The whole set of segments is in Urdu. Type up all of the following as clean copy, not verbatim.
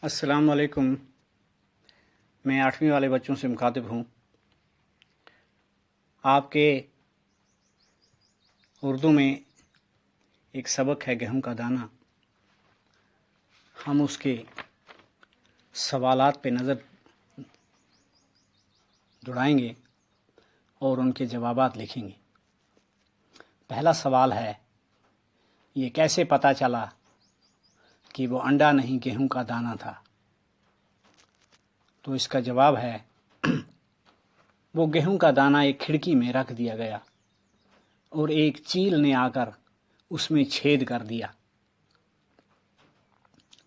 السلام علیکم. میں 8ویں والے بچوں سے مخاطب ہوں. آپ کے اردو میں ایک سبق ہے گیہوں کا دانہ. ہم اس کے سوالات پہ نظر دوڑائیں گے اور ان کے جوابات لکھیں گے. پہلا سوال ہے، یہ کیسے پتہ چلا کہ وہ انڈا نہیں گیہوں کا دانہ تھا؟ تو اس کا جواب ہے، وہ گیہوں کا دانہ ایک کھڑکی میں رکھ دیا گیا اور ایک چیل نے آ کر اس میں چھید کر دیا،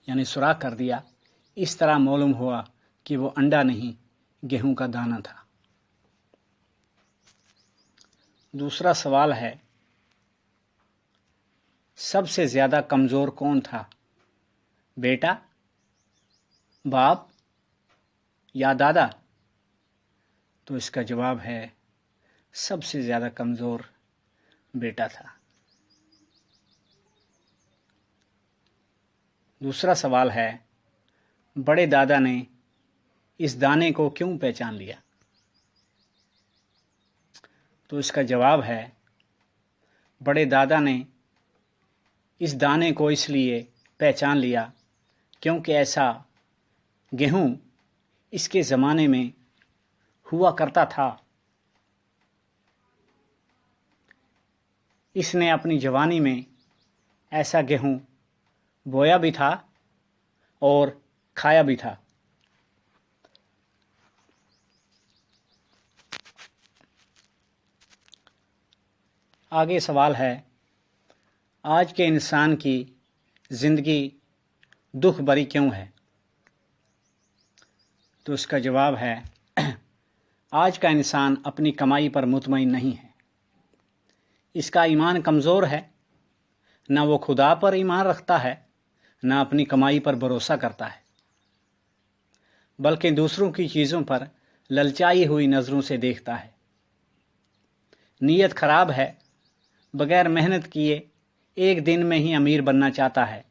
یعنی سوراخ کر دیا. اس طرح معلوم ہوا کہ وہ انڈا نہیں گیہوں کا دانہ تھا. دوسرا سوال ہے، سب سے زیادہ کمزور کون تھا؟ بیٹا، باپ یا دادا؟ تو اس کا جواب ہے، سب سے زیادہ کمزور بیٹا تھا. دوسرا سوال ہے، بڑے دادا نے اس دانے کو کیوں پہچان لیا؟ تو اس کا جواب ہے، بڑے دادا نے اس دانے کو اس لیے پہچان لیا کیونکہ ایسا گیہوں اس کے زمانے میں ہوا کرتا تھا. اس نے اپنی جوانی میں ایسا گیہوں بویا بھی تھا اور کھایا بھی تھا. آگے سوال ہے، آج کے انسان کی زندگی دکھ بھری کیوں ہے؟ تو اس کا جواب ہے، آج کا انسان اپنی کمائی پر مطمئن نہیں ہے. اس کا ایمان کمزور ہے. نہ وہ خدا پر ایمان رکھتا ہے، نہ اپنی کمائی پر بھروسہ کرتا ہے، بلکہ دوسروں کی چیزوں پر للچائی ہوئی نظروں سے دیکھتا ہے. نیت خراب ہے. بغیر محنت کیے ایک دن میں ہی امیر بننا چاہتا ہے.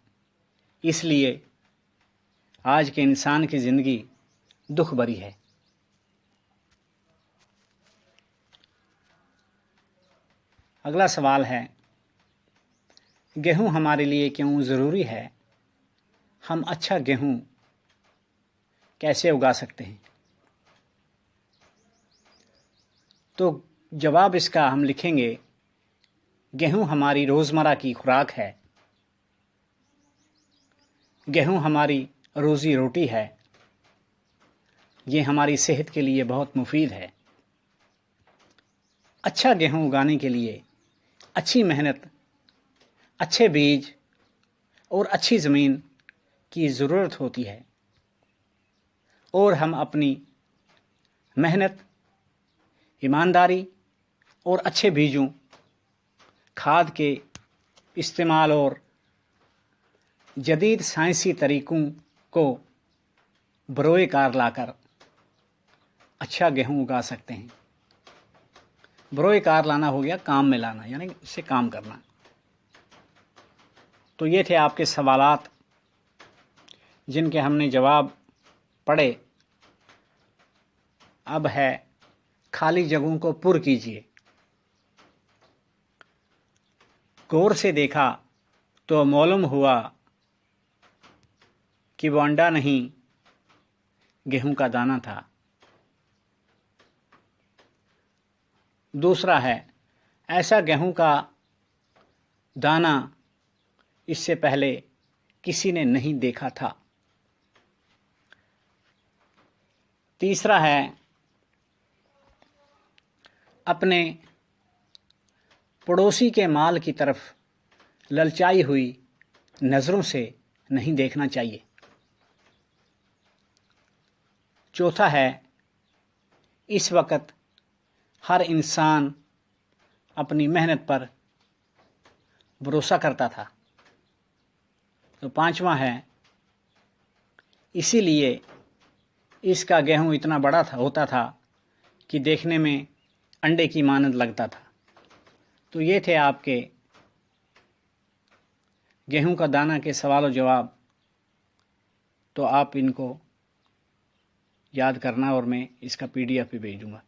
اس لیے آج کے انسان کی زندگی دکھ بھری ہے. اگلا سوال ہے، گیہوں ہمارے لیے کیوں ضروری ہے؟ ہم اچھا گیہوں کیسے اگا سکتے ہیں؟ تو جواب اس کا ہم لکھیں گے، گیہوں ہماری روزمرہ کی خوراک ہے. گیہوں ہماری روزی روٹی ہے. یہ ہماری صحت کے لیے بہت مفید ہے. اچھا گیہوں اگانے کے لیے اچھی محنت، اچھے بیج اور اچھی زمین کی ضرورت ہوتی ہے، اور ہم اپنی محنت، ایمانداری اور اچھے بیجوں، کھاد کے استعمال اور جدید سائنسی طریقوں کو بروئے کار لا کر اچھا گیہوں اگا سکتے ہیں. بروئے کار لانا ہو گیا کام میں لانا، یعنی اس سے کام کرنا. تو یہ تھے آپ کے سوالات جن کے ہم نے جواب پڑھے. اب ہے خالی جگہوں کو پر کیجیے. غور سے دیکھا تو معلوم ہوا کہ وہ انڈا نہیں گیہوں کا دانہ تھا. دوسرا ہے، ایسا گیہوں کا دانہ اس سے پہلے کسی نے نہیں دیکھا تھا. تیسرا ہے، اپنے پڑوسی کے مال کی طرف للچائی ہوئی نظروں سے نہیں دیکھنا چاہیے. چوتھا ہے، اس وقت ہر انسان اپنی محنت پر بھروسہ کرتا تھا. تو پانچواں ہے، اسی لیے اس کا گیہوں اتنا بڑا ہوتا تھا کہ دیکھنے میں انڈے کی مانند لگتا تھا. تو یہ تھے آپ کے گیہوں کا دانہ کے سوال و جواب. تو آپ ان کو یاد کرنا اور میں اس کا PDF بھی بھیج دوں گا.